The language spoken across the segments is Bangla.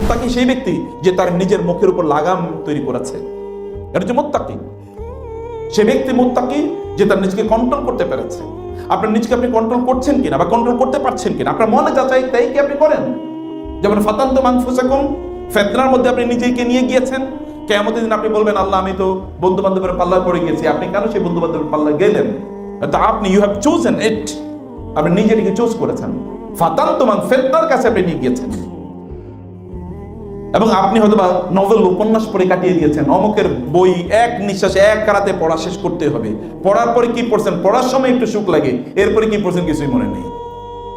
মুত্তাকি সেই ব্যক্তি যে তার নিজের মুখের উপর লাগাম তৈরি করেছে, এটা হচ্ছে মুত্তাকি। সে ব্যক্তি মুত্তাকি যে তার নিজকে কন্ট্রোল করতে পেরেছে। আপনার নিজকে আপনি কন্ট্রোল করছেন কিনা বা কন্ট্রোল করতে পারছেন কিনা আপনার মনে যাচাই তাই কি আপনি করেন? যেমন ফাতানতুম আনফুসাকুম, ফিতনার মধ্যে আপনি নিজেকে নিয়ে গিয়েছেন। কিয়ামতের দিন আপনি বলবেন, আল্লাহ আমি তো বন্ধু বান্ধবের পাল্লায় পড়ে গেছি। আপনি কেন সেই বন্ধু বান্ধবের পাল্লায় গেলেন? তা আপনি ইউ হ্যাভ চোজেন ইট, আপনি নিজেকে চুজ করেছেন। ফাতানতুম আন, ফিতনার কাছে আপনি নিয়ে গিয়েছেন। এবং আপনি হয়তো বা নভেল উপন্যাস পড়ে কাটিয়ে দিয়েছেন, অমুকের বই এক নিঃশ্বাসে এক রাতে পড়া শেষ করতে হবে। পড়ার পরে কি পড়ছেন? পড়ার সময় একটু সুখ লাগে, এরপরে কি পড়ছেন কিছুই মনে নেই,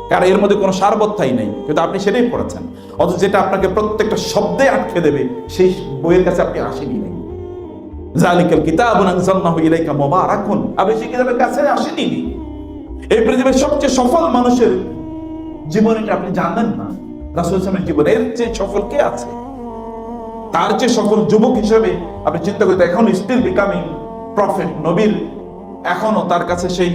কারণ এর মধ্যে কোনো সারবত্তাই নেই, কিন্তু আপনি সেটাই পড়েছেন। অথচ যেটা আপনাকে প্রত্যেকটা শব্দে আটকে দেবে সেই বইয়ের কাছে আপনি আসেনি নেই। যালিকাল কিতাবুন আনজালনাহু ইলাইকা মুবারাকুন, আপনি সেই কিতাবের কাছে আসেনি। এই পৃথিবীর সবচেয়ে সফল মানুষের জীবনীটা আপনি জানেন না। রাসূল সাল্লাল্লাহু আলাইহি ওয়াসাল্লামের জীবন এর চেয়ে সফল কে আছে? তার চেয়ে সফল যুবক হিসেবে আপনি চিন্তা করতে, এখন স্টিল বিকামিং প্রফেট, নবীর এখনো তার কাছে সেই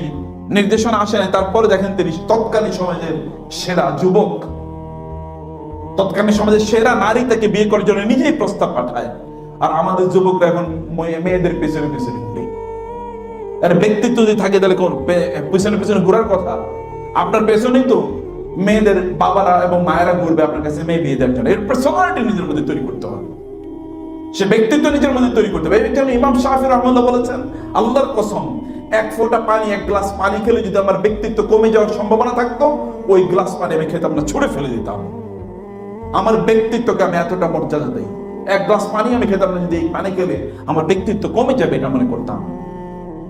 নির্দেশনা আসে না। তারপরে দেখেন তিনি তৎকালীন সমাজের সেরা যুবক, তৎকালীন সমাজের সেরা নারী তাকে বিয়ে করার জন্য নিজেই প্রস্তাব পাঠায়। আর আমাদের যুবকরা এখন মেয়েদের পেছনে পেছনে ঘুরে। আরে ব্যক্তিত্ব যদি থাকে তাহলে কোন পেছনে পেছনে ঘোরার কথা? আপনার পেছনেই তো মেয়েদের বাবারা এবং মায়েরা ঘুরবে আপনার কাছে মেয়ে বিয়ে দেওয়ার জন্য। এর পার্সোনালিটি নিজের মধ্যে তৈরি করতে হবে, সে ব্যক্তিত্ব নিজের মধ্যে তৈরি করতে হবে। ইমাম শাফি রাহমাতুল্লাহ বলেছেন, আল্লাহর কসম, এক ফোঁটা পানি, এক গ্লাস পানি খেলে যদি আমার ব্যক্তিত্ব কমে যাওয়ার সম্ভাবনা থাকতো, ওই গ্লাস পানি আমি খেতাম না, ছুঁড়ে ফেলে দিতাম। আমার ব্যক্তিত্বকে আমি এতটা মর্যাদা দেই, এক গ্লাস পানি আমি খেতাম না, যদি এই পানি খেলে আমার ব্যক্তিত্ব কমে যাবে এটা মনে করতাম।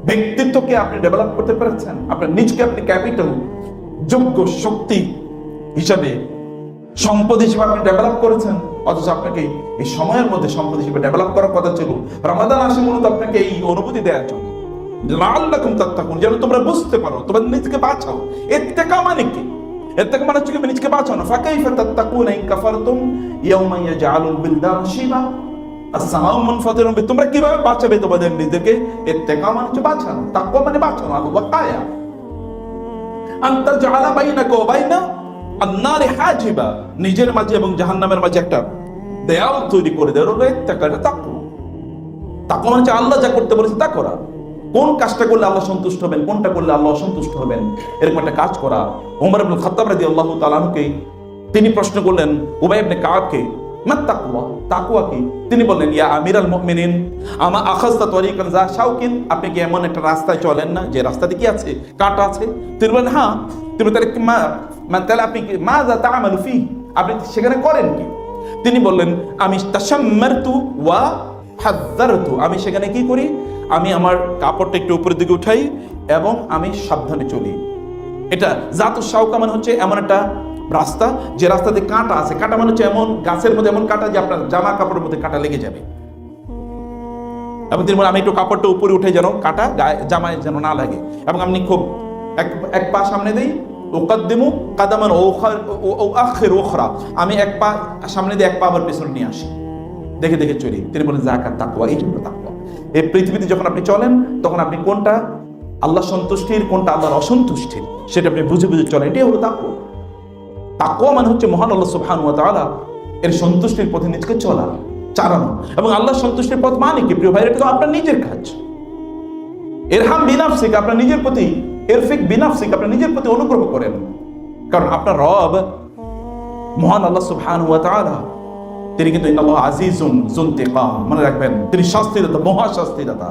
ব্যক্তিত্বকে আপনি ডেভেলপ করতে পেরেছেন, আপনার নিজকে আপনি ক্যাপিটাল, যোগ্য শক্তি হিসাবে, সম্পদ হিসেবে আপনি ডেভেলপ করেছেন। অথচ আপনাকে এই সময়ের মধ্যে সম্পদ হিসেবে ডেভেলপ করার কথা ছিল। রমাদান আসে মূলত আপনাকে এই অনুভূতি দেওয়ার জন্য, লাআল্লাকুম তাত্তাকুন, যেন তোমরা বুঝতে পারো, তোমরা নিজেকে বাঁচাও। ইত্তেকা মানে কি? ইত্তেকা মানে হচ্ছে নিজেকে বাঁচানো। ফাকাইফা তাত্তাকুনা ইন কাফারতুম ইয়াওমা ইয়াজআলুল বিলদান শিবা আসসামাউ মুনফাতিরুন বিহি, তোমরা কিভাবে বাঁচাবে তোমাদের নিজেকে? ইত্তেকা মানে হচ্ছে বাঁচানো, তাকওয়া মানে বাঁচানো, আল ওয়াকায়া। আনতা জাআলা বাইনাকা ওয়া বাইনা আন-নারি হাজিবা, নিজের মাঝে এবং জাহান্নামের মাঝে একটা দেয়াল তৈরি করে দেওয়ার হলো ইত্তেকা, তাকওয়া। তাকওয়া মানে আল্লাহ যা করতে বলেছে তা করা। কোন কাজটা করলে আল্লাহ সন্তুষ্ট হবেন, কোনটা করলে আল্লাহ অসন্তুষ্ট হবেন, এরকম একটা কাজ করা। ওমর ইবনে খাত্তাব রাদিয়াল্লাহু তাআলা আনহুকে তিনি প্রশ্ন করলেন, উবাই ইবনে কাবকে, মা তাকওয়া, তাকওয়া কি? তিনি বললেন, ইয়া আমিরাল মুমিনিন আমা আখাযতা তরিকান যা শাওকিন, আপনি কি এমন একটা রাস্তায় চলেন না যে রাস্তাতে কি আছে? কাঁটা আছে। তিনি বলেন, হ্যাঁ। তিনি তাহলে তাহলে আপনি কি মা যা তা'মালু ফি, আপনি সেখানে করেন কি? তিনি বললেন, আমি তাশাম্মারতু ওয়া হাযযারতু, আমি সেখানে কি করি? আমি আমার কাপড়টা একটু উপরের দিকে উঠাই এবং আমি সাবধানে চলি। এটা জাতু শাওকা মানে হচ্ছে এমন একটা রাস্তা যে রাস্তাতে কাঁটা আছে। কাঁটা মানে হচ্ছে এমন গাছের মধ্যে এমন কাঁটা যে আপনার জামা কাপড়ের মধ্যে কাঁটা লেগে যাবে। এবং তিনি বলেন, আমি একটু কাপড়টা উপরে উঠে যেন কাঁটা গায়ে জামায় যেন না লাগে। এবং আমি খুব এক পা সামনে দিই, উকাদ্দিমু কাদামান ও আখির উখরা, আমি এক পা সামনে দিয়ে এক পা আবার পেছনে নিয়ে আসি, দেখে দেখে চলি। তিনি বলেন, যাকাত তাকওয়া, এই জন্য তাকওয়া। এই পৃথিবীতে যখন আপনি চলেন তখন আপনি কোনটা আল্লাহ সন্তুষ্টির, কোনটা আল্লাহর অসন্তুষ্টির, সেটা আপনি বুঝে বুঝে চলেন। এটাই হলো তাকওয়া। তাকওয়া মানে হচ্ছে মহান আল্লাহ সুবহানাহু ওয়া তাআলা এর সন্তুষ্টির পথে নিজেকে চলা, চালানো। এবং আল্লাহর সন্তুষ্টির পথ মানে কি প্রিয় ভাই? এটা তো আপনার নিজের কাজ। ইরহাম বিনাফসিক, আপনার নিজের প্রতি, ইরফিক বিনাফসিক, আপনার নিজের প্রতি অনুগ্রহ করেন। কারণ আপনার রব মহান আল্লাহ সুবহানাহু ওয়া তাআলা, তিনি কিন্তু ইন্নাল্লাহু আজিজুন যুনতিকাম, মনে রাখবেন, তিনি শাস্তিদাতা, মহা শাস্তিদাতা।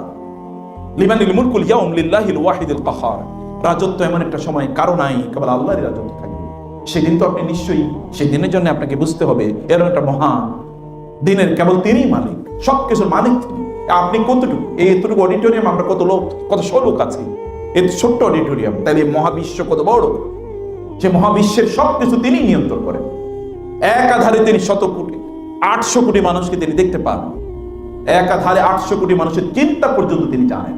লিমানিল মুলকুল ইয়াউম লিল্লাহিল ওয়াহিদিল কাহার, রাজত্ব এমন একটা সময় কারো নাই, কেবল আল্লাহরই রাজত্ব থাকবে। সেদিন তো আপনি নিশ্চয়ই, সেই দিনের জন্য আপনাকে বুঝতে হবে এরকম একটা মহা দিনের কেবল তিনিই মালিক, সবকিছুর মালিক তিনি। আপনি কতটুকু, এতটুকু অডিটোরিয়াম আমরা কত লোক, কত লোক আছে, এই ছোট্ট অডিটোরিয়াম, তাহলে মহাবিশ্ব কত বড়। সে মহাবিশ্বের সবকিছু তিনি নিয়ন্ত্রণ করেন। একাধারে তিনি 800 কোটি মানুষকে তিনি দেখতে পান। একাধারে 800 কোটি মানুষের চিন্তা পর্যন্ত তিনি জানেন।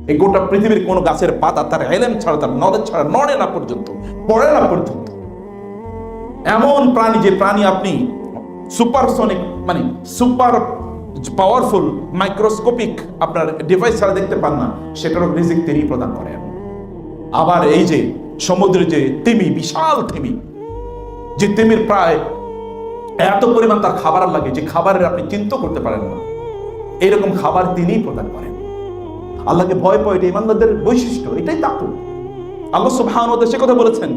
এই গোটা পৃথিবীর কোন গাছের পাতা তার ইলম ছাড়া, তার নলেজ ছাড়া নড়ে না পর্যন্ত, পড়ে না পর্যন্ত। এমন প্রাণী, যে প্রাণী আপনি সুপারসনিক মানে সুপার পাওয়ারফুল মাইক্রোস্কোপিক আপনার ডিভাইস ছাড়া দেখতে পান না, সেটারও রিজিক তিনি প্রদান করেন। আবার এই যে সমুদ্রের যে তিমি, বিশাল তিমি, যে তিমির প্রায় এত পরিমাণ তার খাবার লাগে যে খাবারের আপনি চিন্তা করতে পারেন না, এইরকম খাবার তিনিই প্রদান করেন। আল্লাহকে ভয় পায়, এটা ইমানদারদের বৈশিষ্ট্য, এটাই তাকওয়া। আল্লাহ সুবহানাহু ওয়া তাআলা সে কথা বলেছেন,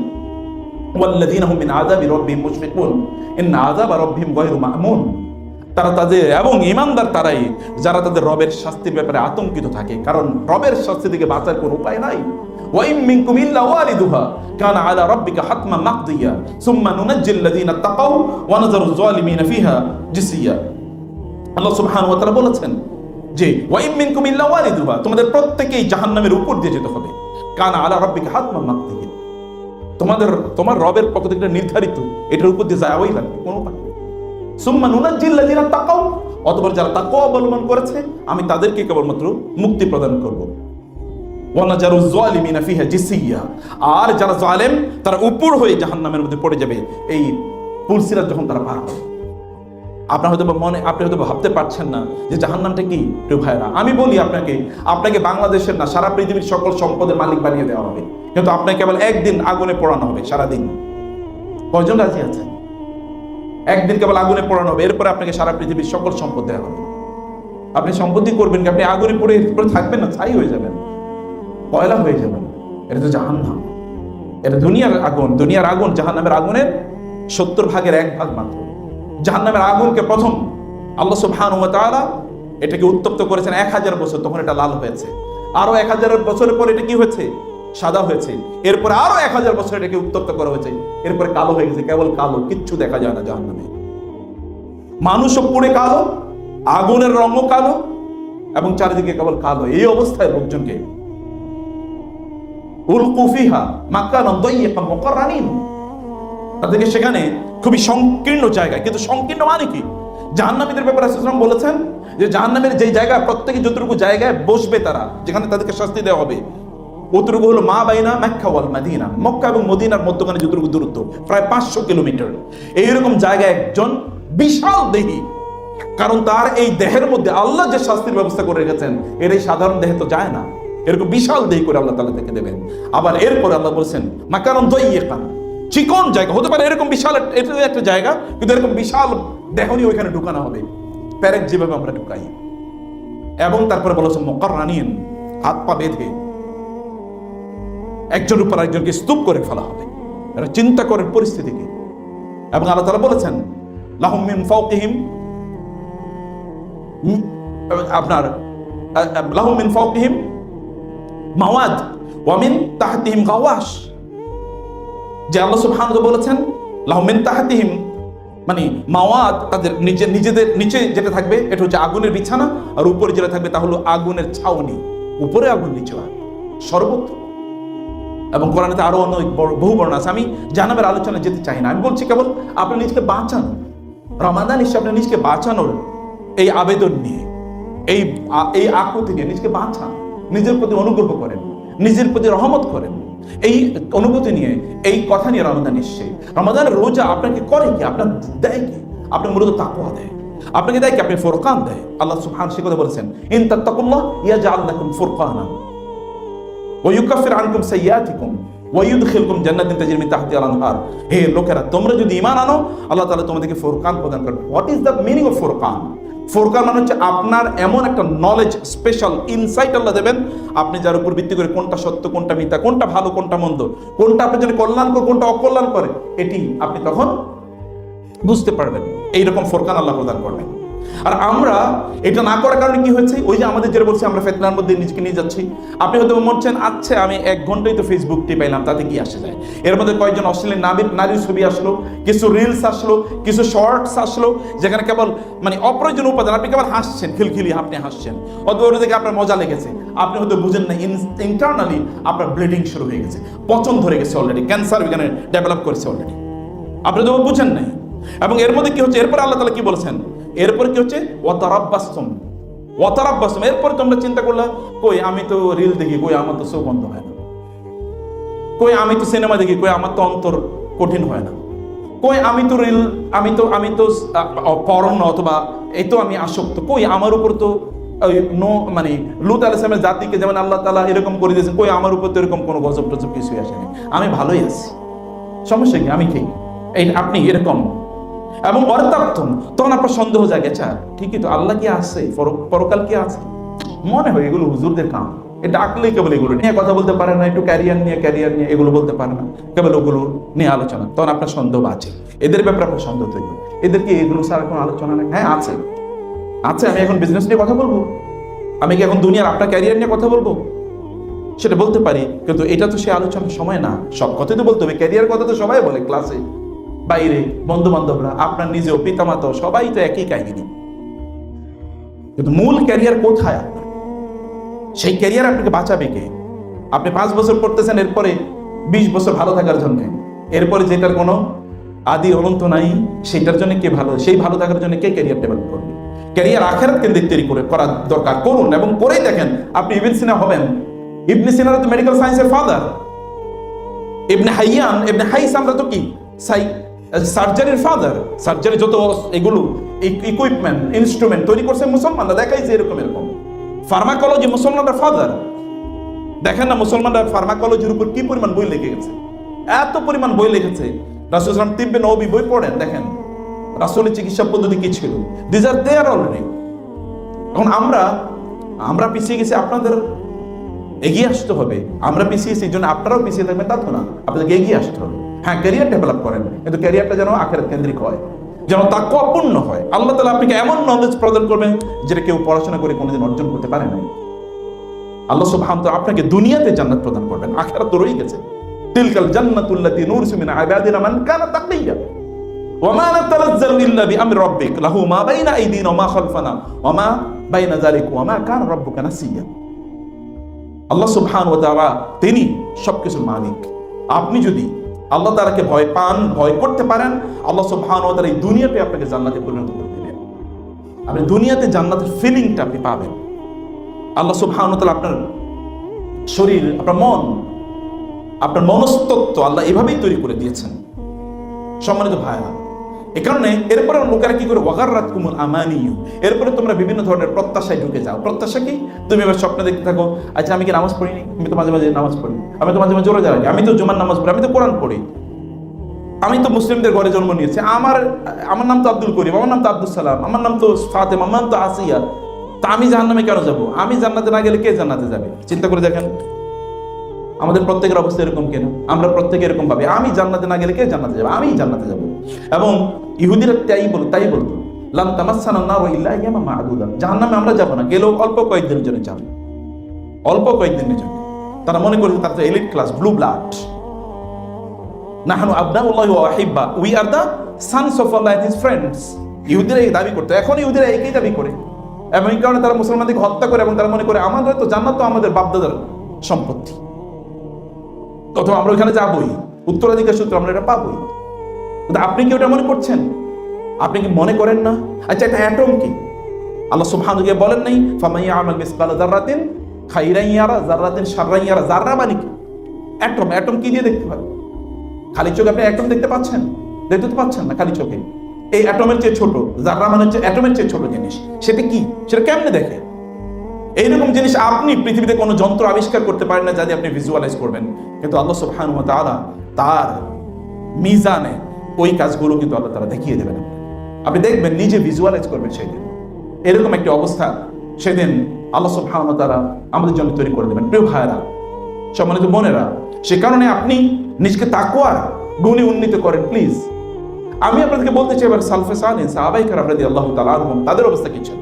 ওয়াল্লাযীনা হুম মিন আযাবি রাব্বিহিম মুশফিকুন ইন্না আযাবা রাব্বিহিম গায়রু মা'মুন। তারা তাদের, এবং ঈমানদার তারাই যারা তাদের রবের শাস্তির ব্যাপারে আতঙ্কিত থাকে, কারণ রবের শাস্তি থেকে বাঁচার কোনো উপায় নাই। ওয়া ইম মিনকুম ইল্লা ওয়ারিদুহা কানা আলা রাব্বিকা হাতমান মাকদিয়া সুম্মা নুনাজ্জিল লাযীনা তাকাউ ওয়া নাযারু যালিমিনা ফিহা জিসিয়া। আল্লাহ সুবহানাহু ওয়া তাআলা বলেছেন যে ওয়া ইম মিনকুম ইল্লা ওয়ারিদুহা, তোমাদের প্রত্যেকেই জাহান্নামের উপর দিয়ে যেতে হবে। কানা আলা রাব্বিকা হাতমান মাকদিয়া, তোমার রবের পক্ষ থেকে নির্ধারিত, এটার উপর দিয়ে যাওয়াই লাগবে, কোনো উপায় নেই। সুম্মা নুনাজ্জিল লাযীনা তাকাউ, অতঃপর যারা তাকওয়া অবলম্বন করেছে আমি তাদেরকে কেবলমাত্র মুক্তি প্রদান করব। ওয়া নাযারু যালিমিনা ফিহা জিসিয়া, আর যারা জালেম তারা উপর হয়ে জাহান্নামের মধ্যে পড়ে যাবে এই পুলসিরাত যখন তারা পার হবে। আপনি হয়তো ভাবতে পারছেন না যে জাহান্নামটা কি। প্রিয় ভাইরা, আমি বলি আপনাকে বাংলাদেশের না সারা পৃথিবীর সকল সম্পদের মালিক বানিয়ে দেওয়া হবে, কিন্তু আপনাকে কেবল একদিন আগুনে পোড়ানো হবে সারাদিন। কয়জন রাজি আছেন? একদিন কেবল আগুনে পোড়ানো হবে, এরপরে আপনাকে সারা পৃথিবীর সকল সম্পদ দেওয়া হবে। আপনি সম্পত্তি করবেন কি? আপনি আগুনে পড়ে এরপরে থাকবেন না, ছাই হয়ে যাবেন, কয়লা হয়ে যাবেন। এটা তো জাহান্নাম, এটা দুনিয়ার আগুন জাহান্নামের আগুনের 70 ভাগের 1 ভাগ মাত্র। জাহান্নামের আগুনকে প্রথম আল্লাহ সুবহানাহু ওয়া তাআলা এটাকে উত্তপ্ত করেছেন 1000 বছর, তখন এটা লাল হয়েছে। আরো 1000 বছরের পর এটা কি হয়েছে? সাদা হয়েছে। এরপরে আরো 1000 বছর এটাকে উত্তপ্ত করা হয়েছে, এরপরে কালো হয়ে গেছে, কেবল কালো, কিচ্ছু দেখা যায় না জাহান্নামে। মানুষও পুড়ে কালো, আগুনের রঙও কালো, এবং চারিদিকে কেবল কালো। এই অবস্থায় লোকজনকে উলকু ফিহা মাকানান দায়্যিকান মুকাররানিন, তাদেরকে সেখানে খুবই সংকীর্ণ জায়গায়, কিন্তু সংকীর্ণ মানে কি? জাহান্নামীদের ব্যাপারে রাসূল সাল্লাল্লাহু আলাইহি ওয়াসাল্লাম বলেছেন যে জাহান্নামের যেই জায়গা, প্রত্যেকে যতটুকু জায়গায় বসবে তারা, যেখানে তাদেরকে শাস্তি দেওয়া হবে, অতটুকু হলো মা বাইনা মক্কা ওয়াল মদিনা, মক্কা এবং মদিনার মধ্যখানে যতটুকু দূরত্ব, প্রায় 500 কিলোমিটার। এইরকম জায়গায় একজন বিশাল দেহী, কারণ তার এই দেহের মধ্যে আল্লাহ যে শাস্তির ব্যবস্থা করে রেখেছেন, এর এই সাধারণ দেহে তো যায় না, এরকম বিশাল দেহী করে আল্লাহ তাআলা থেকে দেবেন। আবার এরপরে আল্লাহ বলছেন মাকানান দায়্যিকান, চিকন জায়গা হতে পারে, এরকম বিশাল একটা জায়গা, কিন্তু এরকম বিশাল দেহ নিয়ে ওইখানে ঢুকানো হবে, প্যারেক যেভাবে আমরা ঢুকাই। এবং তারপরে বলেছে মুকাররানিন, হাত পা বেঁধে একজনের উপর একজনকে স্তূপ করে ফেলা হবে। এটা চিন্তা করেন পরিস্থিতিকে। এবং আল্লাহ তাআলা বলেছেন লাহুম মিন ফাওকিহিম, লাহুম মিন ফাওকিহিম মাওয়াদ ওয়া মিন তাহতিহিম গাওয়াশ। যে আল্লাহ সুবহানাহু ওয়া তাআলা বলেছেন লাহুম মিন তাহতিহিম, মানে মাওয়াদ, তাদের নিজেদের নিচে যেটা থাকবে এটা হচ্ছে আগুনের বিছানা, আর উপরে যেটা থাকবে তা হলো আগুনের ছাউনি। উপরে আগুন, নিচে আগুন, সর্বত্র। এবং কোরআনে আরো অনেক বহু বর্ণনা আছে। আমি জাহান্নামের আলোচনায় যেতে চাই না, আমি বলছি কেবল আপনি নিজকে বাঁচান, রমাদান হিসেবে আপনি নিজকে বাঁচানোর এই আবেদন নিয়ে, এই আকুতি নিয়ে নিজকে বাঁচান, নিজের প্রতি অনুগ্রহ করেন, নিজের প্রতি রহমত করেন, এই অনুভূতি নিয়ে, এই কথা নিয়ে রমাদান এসছে। রমাদানের রোজা আপনাকে করে কি? আপনার দেয় কি? আপনার মূলত তাকওয়া দেয়। আপনাকে দেয় কি? আপনি ফুরকান দেয়। আল্লাহ সুবহানাহু সে কথা বলেছেন ইন তাত্তাকুল্লাহ ইয়াজআল লাকুম ফুরকানান ওয়া ইউকাফির আনকুম সাইয়্যাতিকুম ওয়া ইউদখিলকুম জান্নাতিন তাজরি মিন তাহতিহাল আনহার। হে লোকেরা, তোমরা যদি ঈমান আনো, আল্লাহ তাআলা তোমাদেরকে ফুরকান প্রদান করবেন। What is the meaning of Furqan? Furqan মানে হচ্ছে আপনার এমন একটা নলেজ, স্পেশাল ইনসাইট আল্লাহ দেবেন, আপনি যার উপর ভিত্তি করে কোনটা সত্য, কোনটা মিথ্যা, কোনটা ভালো, কোনটা মন্দ, কোনটা আপনার জন্য কল্যাণকর, কোনটা অকল্যাণ করে, এটি আপনি তখন বুঝতে পারবেন। এইরকম ফুরকান আল্লাহ প্রদান করবেন। আর আমরা এটা না করার কারণে কি হয়েছে? ওই যে আমাদের যেটা বলছি, আমরা ফিতনার মধ্যে নিজেকে নিয়ে যাচ্ছি। আপনি হয়তো বলছেন আচ্ছা আমি 1 ঘন্টাই তো ফেসবুক টিপাইলাম, তাতে কি আসে যায়? এর মধ্যে কয়েকজন অশ্লীল নারীর ছবি আসলো, কিছু রিলস আসলো, কিছু শর্টস আসলো, যেখানে কেবল মানে অপ্রয়োজনীয় উপাদান, আপনি কেবল হাসছেন, খিলখিলি আপনি হাসছেন, অথবা ওটা থেকে আপনার মজা লেগেছে, আপনি হয়তো বুঝেন না ইন্টারনালি আপনার ব্লিডিং শুরু হয়ে গেছে, পচন ধরে গেছে অলরেডি, ক্যান্সার এখানে ডেভেলপ করেছে অলরেডি, আপনি তো বুঝেন নাই। এবং এর মধ্যে কি হচ্ছে? এরপর আল্লাহ তাআলা কি বলেছেন? এরপরে কি হচ্ছে? ওয়াতারাব্বাসতুম, এরপরে তোমরা চিন্তা করলা, কই আমি তো রিল দেখি, কই আমার তো চোখ বন্ধ হয় না, কই আমি তো সিনেমা দেখি, কই আমার তো অন্তর কঠিন হয় না, কই আমি তো রিল, আমি তো পরন অথবা এই তো আমি আসক্ত, কই আমার উপর তো মানে লূত আলাইহিস সালামের জাতিকে যেমন আল্লাহ তাআলা এরকম করে দিয়েছেন, কই আমার উপর তো এরকম কোনো গজব টজব কিছুই আসেনি, আমি ভালোই আছি, সমস্যা কি? আমি কি এই আপনি এরকম এবং অর্থাত্তম, তখন আপনার সন্দেহ জাগে, আচ্ছা ঠিকই তো, আল্লাহ কি আছে, পরকাল কি আছে, মনে হয় এগুলো হুজুরদের কাম, এটা ডাকলেই কেবল এগুলো নিয়ে কথা বলতে পারে না, একটু ক্যারিয়ার নিয়ে এগুলো বলতে পারে না, কেবল ওগুলো নিয়ে আলোচনা, তখন আপনার সন্দেহ আছে, এদের ব্যাপারে আপনার সন্দেহ তৈরি, এদের কি এগুলো ছাড়া কোনো আলোচনা নেই? হ্যাঁ আছে। আমি এখন বিজনেস নিয়ে কথা বলবো, আমি কি এখন দুনিয়ার আপনার ক্যারিয়ার নিয়ে কথা বলবো, সেটা বলতে পারি, কিন্তু এটা তো সে আলোচনার সময় না। সব কথাই তো বলতে হবে, ক্যারিয়ার কথা তো সবাই বলে, ক্লাসে, বাইরে, বন্ধু বান্ধবরা, আপনার নিজেও, পিতামাতা, সবাই তো একই কাহিনী, কিন্তু মূল ক্যারিয়ার কোথায় আপনার? সেই ক্যারিয়ার আপনাকে বাঁচাবে কে? আপনি 5 বছর পড়তেছেন, এরপরে 20 বছর ভালো থাকার জন্য, এরপরে যেটার কোনো আদি অনন্ত নাই, সেটার জন্য কে ভালো, সেই ভালো থাকার জন্য কে ক্যারিয়ার ডেভেলপ করবে? ক্যারিয়ার আখিরাত কেন্দ্রিক তৈরি করা দরকার, করুন এবং করেই দেখেন। আপনি ইবনে সিনা হবেন, ইবনে সিনা তো মেডিকেল সায়েন্সের ফাদার, ইবনে হাইসামরা তো কি সার্জারির ফাদার, সার্জারি যত এগুলো ইকুইপমেন্ট, ইনস্ট্রুমেন্ট তৈরি করছে মুসলমানরা, দেখাইছে এরকম। ফার্মাকোলজি মুসলমানরা ফাদার, দেখেন না মুসলমানরা ফার্মাকোলজির উপর কি পরিমাণ বই লিখে গেছে, এত পরিমাণ বই লিখেছে। রাসূল সাল্লাল্লাহু আলাইহি ওয়াসাল্লাম তিব্বে নববী বই পড়েন, দেখেন রাসূলের চিকিৎসা পদ্ধতি কি ছিল, দিস আর দেয়ার অলরেডি। এখন আমরা পিছিয়ে গেছি, আপনাদের এগিয়ে আসতে হবে। আমরা পিছিয়ে এই জন্য আপনারাও পিছিয়ে থাকবেন তা তো না, আপনাদেরকে এগিয়ে আসতে হবে। হ্যাঁ, ক্যারিয়ার ডেভেলপ করেন, কিন্তু ক্যারিয়ারটা যেন আখিরাত কেন্দ্রিক হয়, যেন তাকওয়াপূর্ণ হয়। আল্লাহ তাআলা আপনাকে এমন নলেজ প্রদান করবেন যেটা কেউ পড়াশোনা করে কোনোদিন অর্জন করতে পারে না। আল্লাহ সুবহানাহু ওয়া তাআলা আপনাকে দুনিয়াতে জান্নাত প্রদান করবেন, আখিরাত তো রয়ে গেছে। তিলকাল জান্নাতুল্লাতী নুরসু মিন ইবাদিনা মান কানা তাকিয়্যা ওয়া মা নাতানাজ্জালু ইল্লা বিআমরি রাব্বিক লাহু মা বাইনা আইদিনা ওয়া মা খালফানা ওয়া মা বাইনা যালিকা ওয়া মা কানা রাব্বুকা নাসিয়্যা। আল্লাহ সুবহানাহু ওয়া তাআলা তিনি সবকিছুর মালিক। আপনি যদি আল্লাহ তাআলাকে ভয় পান, ভয় করতে পারেন, আল্লাহ সুবহানাহু ওয়া তাআলা এই দুনিয়াতে আপনাকে জান্নাতে পরিণত করে দিবেন। আপনি দুনিয়াতে জান্নাতের ফিলিংটা আপনি পাবেন। আল্লাহ সুবহানাহু ওয়া তাআলা আপনার শরীর, আপনার মন, আপনার মনস্তত্ত্ব আল্লাহ এভাবেই তৈরি করে দিয়েছেন। সম্মানিত ভাইরা, এই কারণে এরপরে লোকেরা কি করে, ওয়াগাররাতকুমুল আমানিয়্যু, এরপরে তোমরা বিভিন্ন ধরনের প্রত্যাশায় ঢুকে যাও। প্রত্যাশা কি? তুমি এবার স্বপ্নে দেখতে থাকো, আচ্ছা আমি কি নামাজ পড়িনি, আমি তো মাঝে মাঝে নামাজ পড়ি, আমি তো মাঝে মাঝে রোজা রাখি, আমি তো জুমার নামাজ পড়ি, আমি তো কোরআন পড়ি, আমি তো মুসলিমদের ঘরে জন্ম নিয়েছি, আমার নাম তো আব্দুল করিম, আমার নাম তো আব্দুল সালাম, আমার নাম তো ফাতেমা, আমার নাম তো আসিয়া, তা আমি জাহান্নামে কেন যাব? আমি জান্নাতে না গেলে কে জান্নাতে যাবে? চিন্তা করে দেখেন আমাদের প্রত্যেকের অবস্থা এরকম কেন? আমরা প্রত্যেকে এরকম ভাবি, আমি জান্নাতে না গেলে কে জান্নাতে যাবে, আমি জান্নাতে যাব। এবং ইহুদিরা তাই বলতো, লান তামাসসানা নারু ইল্লা আইয়ামা মা'দুদা, জাহান্নামে আমরা যাব না, গেলেও অল্প কয়েকদিনের জন্য যাব, অল্প কয়েকদিনের জন্য। তারা মনে করে তারা তো এলিট ক্লাস, ব্লু ব্লাড। নাহনু আবনাউল্লাহি ওয়া আহিব্বা, we are the sons of Allah and his friends. ইহুদিরা এই দাবি করতো, এখন ইহুদিরা একই দাবি করে, এবং এই কারণে তারা মুসলমানদেরকে হত্যা করে, এবং তারা মনে করে আমাদের তো জান্নাত তো আমাদের বাপদাদার সম্পত্তি, অথবা আমরা ওইখানে যাবই, উত্তরাধিকার সূত্রে আমরা এটা পাবই। কিন্তু আপনি কি ওটা মনে করছেন? আপনি কি মনে করেন না? আচ্ছা, এটা অ্যাটম কি? আল্লাহ সুবহানাহু ওয়া তাআলা বলেন নাই ফামাইয়া আমাল মিসকালা যাররাতিন খাইরান ইয়ারা যাররাতিন শাররান ইয়ারা? যাররা মানে কি? অ্যাটম কি দিয়ে দেখতে পাবেন? খালি চোখে আপনি অ্যাটম দেখতে পাচ্ছেন? দেখতে তো পাচ্ছেন না খালি চোখে। এই অ্যাটমের চেয়ে ছোট, যাররা মানে হচ্ছে অ্যাটমের চেয়ে ছোট জিনিস, সেটা কি? সেটা কেমনে দেখে? এইরকম জিনিস আপনি পৃথিবীতে কোনো যন্ত্র আবিষ্কার করতে পারেন না যাতে আপনি ভিজুয়ালাইজ করবেন, কিন্তু আল্লাহ সুবহানাহু ওয়া তাআলা তার মিজানে ওই কাজগুলো কিন্তু আল্লাহ তাআলা দেখিয়ে দেবেন। আপনি দেখবেন, নিজে ভিজুয়ালাইজ করবেন সেদিন। এরকম একটি অবস্থা সেদিন আল্লাহ সুবহানাহু ওয়া তাআলা আমাদের জন্য তৈরি করে দেবেন। প্রিয় ভাইরা, সম্মানিত বোনেরা, সে কারণে আপনি নিজকে তাকওয়ার গুণে উন্নীত করেন প্লিজ। আমি আপনাদেরকে বলতে চাই, এবার সালফে সালিহিন সাহাবায়ে কেরাম রাদিয়াল্লাহু তাআলা আনহুম, তাদের অবস্থা কি ছিল?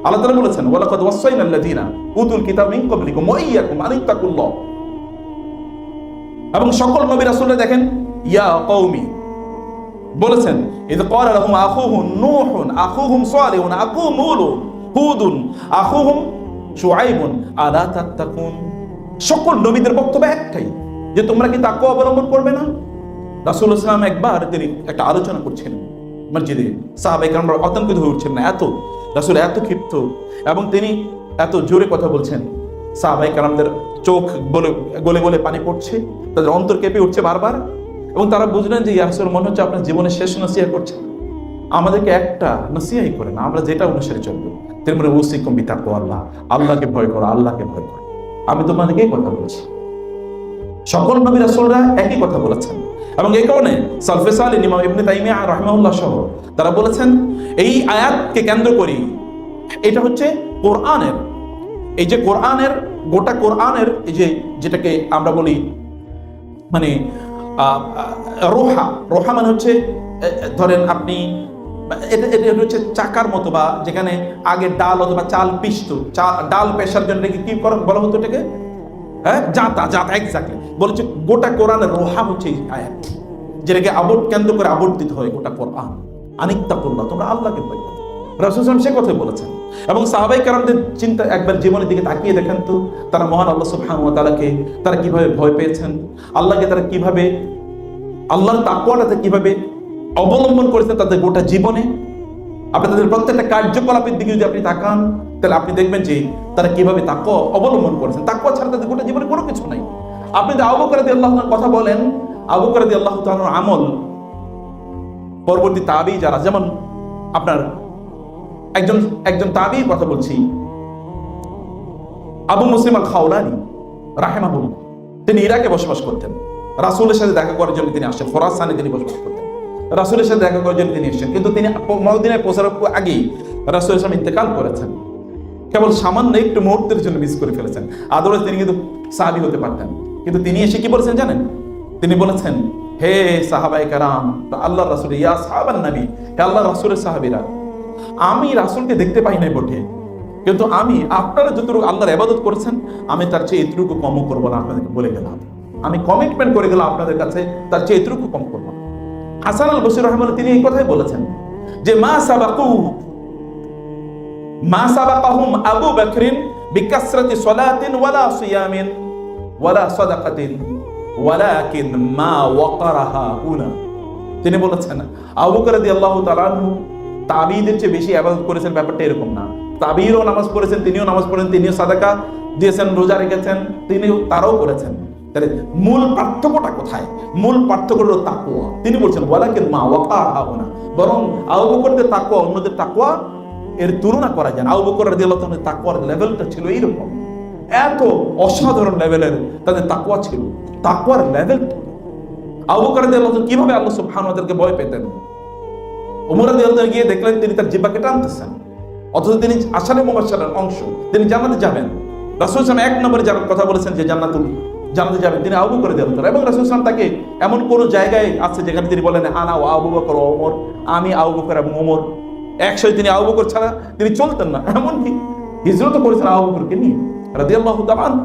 আল্লাহ তাআলা বলেছেন, ওয়ালাকাদ ওয়াসাইনা আল্লাযীনা উতুল কিতাব মিন ক্বাবলিকুম ওয়া ইয়্যাকুম আন ইত্তাকুল্লাহ। এবং সকল নবী রাসূলরা দেখেন ইয়া কওমি বলেছেন, ইয ক্বালা লাহুম আখুহুম নূহুন আখুহুম সালিহুন আখুহুম হুদুন আখুহুম শুআইবুন আলা তাত্তাকুন। সকল নবীদের বক্তব্য একটাই, যে তোমরা কি তাকওয়া অবলম্বন করবে না? রাসূলুল্লাহ সাল্লাল্লাহু আলাইহি ওয়াসাল্লাম একবার তিনি একটা আলোচনা করছেন মসজিদে, সাহাবায়ে কেরামরা আতঙ্কিত হয়ে উঠছেন না, এত রাসূল এত ক্ষিপ্ত, এবং তিনি এত জোরে কথা বলছেন, সাহাবায়ে কেরামদের চোখ গলে গলে পানি পড়ছে, তাদের অন্তর কেঁপে উঠছে বারবার, এবং তারা বুঝলেন যে ইয়া রাসূল, মনে হচ্ছে আপনার জীবনের শেষ নসিহত করছেন, আমাদেরকে একটা নসিহতই করেন, আমরা যেটা অনুসারে চলবো। তিনি বলে, উসিকুম বিতাকওয়াল্লাহ, আল্লাহকে ভয় করো, আল্লাহকে ভয় করো। আমি তোমাদেরকে এই কথা বলছি। সকল নবী রাসূলরা একই কথা বলেছেন, এবং এই কারণে সালফে সালিহ ইমাম ইবনে তাইমিয়া রাহিমাহুল্লাহ সহ তারা বলেছেন এই আয়াতকে কেন্দ্র করি, এটা হচ্ছে কোরআনের, এই যে কোরআনের গোটা কোরআনের এই যে যেটাকে আমরা বলি মানে রোহা, রোহা মানে হচ্ছে ধরেন আপনি এটা হচ্ছে চাকার মতো, বা যেখানে আগে ডাল অথবা চাল পিষতো, ডাল পেশার জন্য কি বলা হতো এটাকে, হ্যাঁ জাতা, জাতা এক্স্যাক্টলি বলেছে। গোটা কোরআনের রোহা হচ্ছে এই আয়াত, যেটাকে কেন্দ্র করে আবর্তিত হয় গোটা কোরআন। আনিত্তাকুল্লাহ, তোমরা আল্লাহকে ভয় করো, রাসূল সাল্লাল্লাহু আলাইহি ওয়াসাল্লাম সে কথা বলেছেন। এবং সাহাবায়ে কেরামদের চিন্তা একবার জীবনের দিকে তাকিয়ে দেখেন তো, তারা মহান আল্লাহ সুবহানাহু ওয়া তাআলাকে তারা কিভাবে ভয় পেয়েছেন, আল্লাহকে তারা কিভাবে, আল্লাহর তাকওয়াটাকে কিভাবে অবলম্বন করেছেন তাদের গোটা জীবনে। আপনি তাদের প্রত্যেকটা কার্যকলাপের দিকে যদি আপনি তাকান, তাহলে আপনি দেখবেন যে তারা কিভাবে তাকওয়া অবলম্বন করেছেন। তাকওয়া ছাড়া তাদের গোটা জীবনে কোনো কিছু নাই। আপনি যদি আবু বকর রাদিয়াল্লাহু তাআলার কথা বলেন, আবু বকর রাদিয়াল্লাহু তাআলার আমল পরবর্তী তাবী যারা, যেমন আপনার একজন তাবীর কথা বলছি, আবু মুসলিম আল খাওলানি রাহিমাহুল্লাহ, তিনি ইরাকে বসবাস করতেন। রাসূলের সাথে দেখা করার জন্য তিনি আসেন, খোরাসানে তিনি বসবাস করতেন, রাসূলের সাথে দেখা করার জন্য তিনি এসেছেন। কিন্তু তিনি মদিনায় পৌঁছার আগেই রাসূল সাল্লাল্লাহু আলাইহি ওয়াসাল্লাম ইন্তেকাল করেছেন, কেবল সামান্য একটু মুহূর্তের জন্য মিস করে ফেলেছেন। আদরজ তিনি কিন্তু সাহাবী হতে পারতেন, কিন্তু তিনি এসে কি বলেছেন জানেন? তিনি বলেছেন, হে সাহাবায়ে কেরাম, আল্লাহ রাসূল, ইয়া সাহাবান নবী, হে আল্লাহ রাসূলের সাহাবীরা, আমি রাসূলকে দেখতে পাই নাই বটে, কিন্তু আমি আপনারা যতটুকু আল্লাহর ইবাদত করেছেন আমি তার চেয়ে এতটুকু কমও করবো না। আপনাদেরকে বলে গেলাম, আমি কমিটমেন্ট করে গেলাম আপনাদের কাছে, তার চেয়ে এতটুকু কম করবো না। হাসান আল বসরি রাহিমাহুল্লাহ তিনি এই কথাই বলেছেন যে মা সাবাকাহুম আবু বকরিন বিকাসরাতি সালাতিন ওয়ালা সিয়ামিন ওয়ালা সাদাকাতিন ওয়ালাকিন মা ওয়াকারাহা হুনা। তিনি বলেছেন আবু বকর রাদিয়াল্লাহু তাআলা আনহু তাবিঈদের চেয়ে বেশি ইবাদত করেছেন, ব্যাপারটা এরকম না। তাবিঈরাও নামাজ পড়েছেন, তিনিও নামাজ পড়েন, তিনিও সাদাকা দিয়েছেন, রোজা রেখেছেন, তিনিও তারাও করেছেন। তাহলে মূল পার্থক্যটা কোথায়? মূল পার্থক্য হলো তাকওয়া। তিনি বলছেন ওয়ালাকিন মা ওয়াকারাহা হুনা, বরং আবু বকরের তাকওয়া অন্যদের তাকওয়া এর তুলনা করা যায় না। আবু বকর রাদিয়াল্লাহু তাআলার তাকওয়ার লেভেলটা ছিল এইরকম, এত অসাধারণ লেভেলের তাদের তাকওয়া ছিল। তাকওয়ার লেভেল আবু বকর রাদিয়াল্লাহু তাআলা কিভাবে আল্লাহ সুবহানাহু ওয়া তাআলাকে ভয় পেতেন। ওমর রাদিয়াল্লাহু তাআলা গিয়ে দেখলেন তিনি তার জিহ্বাকে টানতেছেন, অথচ তিনি আশারে মুবাশশারার অংশ, তিনি জান্নাতে যাবেন। রাসূল সাল্লাল্লাহু আলাইহি ওয়াসাল্লাম এক নম্বরে যার কথা বলেছেন যে জান্নাতে যাবেন, তিনি আবু বকর রাদিয়াল্লাহু তাআলা। এবং রাসূল সাল্লাল্লাহু আলাইহি ওয়াসাল্লাম তাকে এমন কোন জায়গায় আছে যেখানে তিনি বলেন আনা ওয়া আবু বকর ওয়া ওমর, আমি আবু বকর এবং ওমর একসাথে। তিনি আবু বকর ছাড়া তিনি চলতেন না, এমনকি হিজরত করেছেন আবু বকরকে নিয়ে রাদিয়াল্লাহু তাআলা।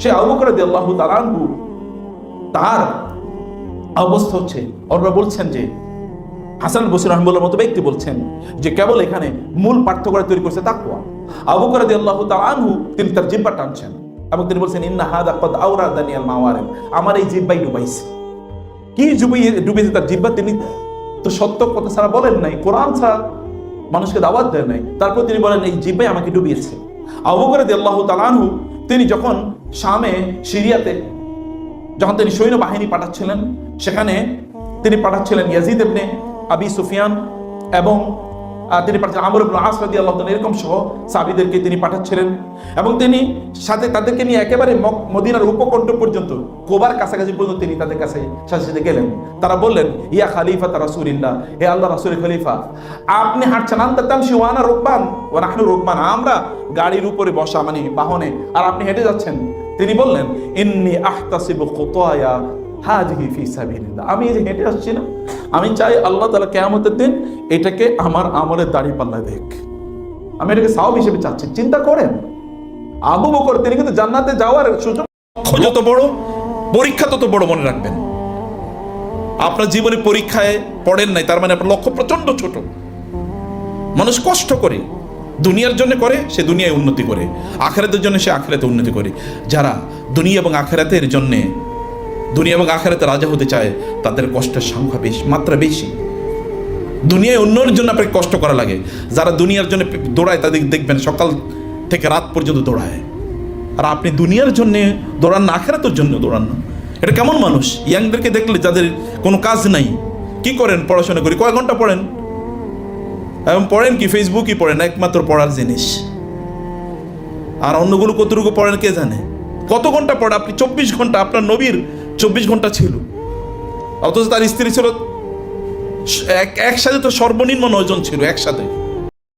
সে আবু বকর রাদিয়াল্লাহু তাআলা তার অবস্থা হচ্ছে, ওরা বলছেন যে হাসান আল বসরি রাহিমাহুল্লাহর মতো ব্যক্তি বলছেন যে কেবল এখানে মূল পার্থক্য তৈরি করছে তাকওয়া। আবু বকর রাদিয়াল্লাহু তাআলা আনহু তিনি তার জিহ্বা টানছেন এবং তিনি বলছেন ইন্না হাদা কদ আওরাদানি আল মাওয়ারিদ, আমার এই জিহ্বাই ডুবাইছে। কি ডুবিয়েছে তার জিহ্বা? তিনি তো সত্য কথা ছাড়া বলেন নাই, কোরআন ছাড়া মানুষকে দাওয়াত দেন নাই, তারপর তিনি বলেন এই জিহ্বাই আমাকে ডুবিয়েছে। আবু বকর রাদিয়াল্লাহু তাআলা আনহু তিনি যখন শামে সিরিয়াতে যখন তিনি সৈন্য বাহিনী পাঠাচ্ছিলেন, সেখানে তিনি পাঠাচ্ছিলেন ইয়াজিদ ইবনে আবি সুফিয়ান এবং তিনি পাঠাচ্ছিলেন আমর ইবনে আস রাদিয়াল্লাহু তাআলা, এরকম সহ সাহাবীদেরকে তিনি পাঠাচ্ছিলেন। এবং তিনি সাথে তাদেরকে নিয়ে একেবারে মদিনার উপকণ্ঠ পর্যন্ত, কোবার কাছাকাছি পর্যন্ত তিনি তাদের কাছে সাথে গেলেন। তারা বললেন ইয়া খালিফাতা রাসূলিল্লাহ, হে আল্লাহ রাসূলের খলিফা, আপনি হাঁটছেন, আনতা তামশি ওয়া আনা রুকবান ওয়া নাহনু রুকবান, আমরা গাড়ির উপরে বসা মানে বাহনে, আর আপনি হেঁটে যাচ্ছেন। তিনি বললেন ইন্নী আহতাসিবু খুতায়া হাযিহি ফি সাবিলিল্লাহ, আমি এই যে হেঁটে আসছি না, আমি চাই আল্লাহ তাআলা কিয়ামতের দিন এটাকে আমার আমলের দাড়িপাল্লায় দেখ, আমি এটাকে সওয়াব হিসেবে চাচ্ছি। চিন্তা করেন আবু বকর তিনি কিন্তু জান্নাতে যাওয়ার সুযোগ, যত বড় পরীক্ষা তত বড় মনে রাখবেন। আপনার জীবনে পরীক্ষায় পড়েন নাই তার মানে আপনার লক্ষ্য প্রচন্ড ছোট। মানুষ কষ্ট করে দুনিয়ার জন্য করে, সে দুনিয়ায় উন্নতি করে, আখিরাতের জন্য সে আখিরাতে উন্নতি করে। যারা দুনিয়া এবং আখিরাতের জন্য, দুনিয়া এবং আখিরাতে রাজা হতে চায়, তাদের কষ্টের সংখ্যা বেশি, মাত্রা বেশি। দুনিয়ায় অন্যের জন্য আপনাকে কষ্ট করা লাগে। যারা দুনিয়ার জন্য দৌড়ায় তাদের দেখবেন সকাল থেকে রাত পর্যন্ত দৌড়ায়, আর আপনি দুনিয়ার জন্য দৌড়ান না, আখিরাতের জন্য দৌড়ান না। এটা কেমন মানুষ? ইয়াংদেরকে দেখলে যাদের কোনো কাজ নাই, কি করেন? পড়াশোনা করি। কয় ঘন্টা পড়েন? এবং পড়েন কি? ফেসবুকই পড়েন, একমাত্র পড়ার জিনিস। আর অন্যগুলো কতটুকু পড়েন কে জানে? কত ঘন্টা পড়ে আপনি? 24 ঘন্টা। আপনার নবীর 24 ঘন্টা ছিল, অথচ তার স্ত্রী ছিল একসাথে তো সর্বনিম্ন 9 জন ছিল একসাথে।